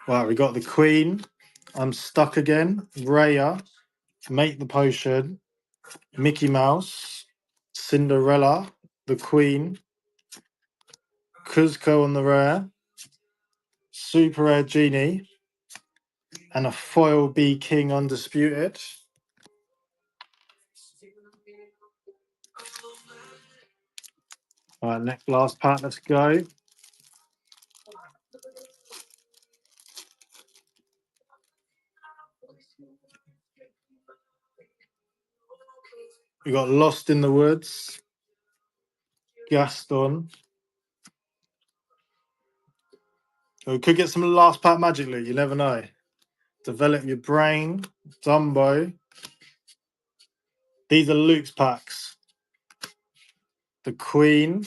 Right, we got the Queen. I'm stuck again. Raya. Make the Potion. Mickey Mouse. Cinderella. The Queen. Kuzco on the rare. Super Rare Genie. And a foil B King Undisputed. All right, next last pack. Let's go. We got Lost in the Woods. Gaston. We could get some last pack Magic Loot. You never know. Develop Your Brain. Dumbo. These are Luke's packs. The Queen.